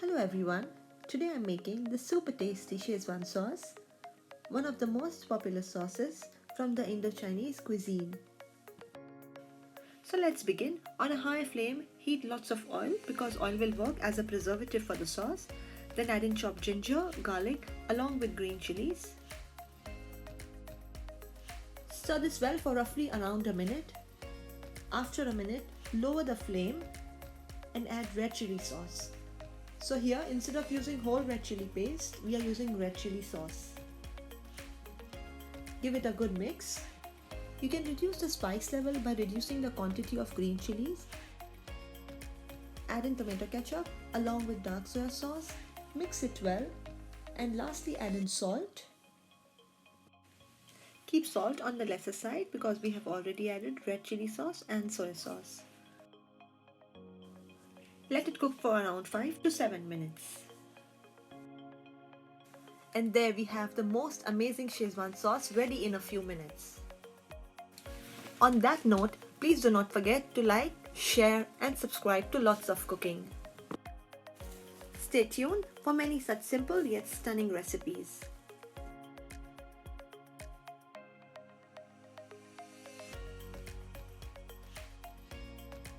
Hello everyone, today I'm making the super tasty Schezwan sauce, one of the most popular sauces from the Indo-Chinese cuisine. So let's begin. On a high flame, heat lots of oil because oil will work as a preservative for the sauce. Then add in chopped ginger, garlic along with green chillies. Stir this well for roughly around a minute. After a minute, lower the flame and add red chilli sauce. So here, instead of using whole red chilli paste, we are using red chilli sauce. Give it a good mix. You can reduce the spice level by reducing the quantity of green chilies. Add in tomato ketchup along with dark soy sauce. Mix it well. And lastly, add in salt. Keep salt on the lesser side because we have already added red chilli sauce and soy sauce. Let it cook for around 5 to 7 minutes. And there we have the most amazing Schezwan sauce ready in a few minutes. On that note, please do not forget to like, share and subscribe to Lots of Cooking. Stay tuned for many such simple yet stunning recipes.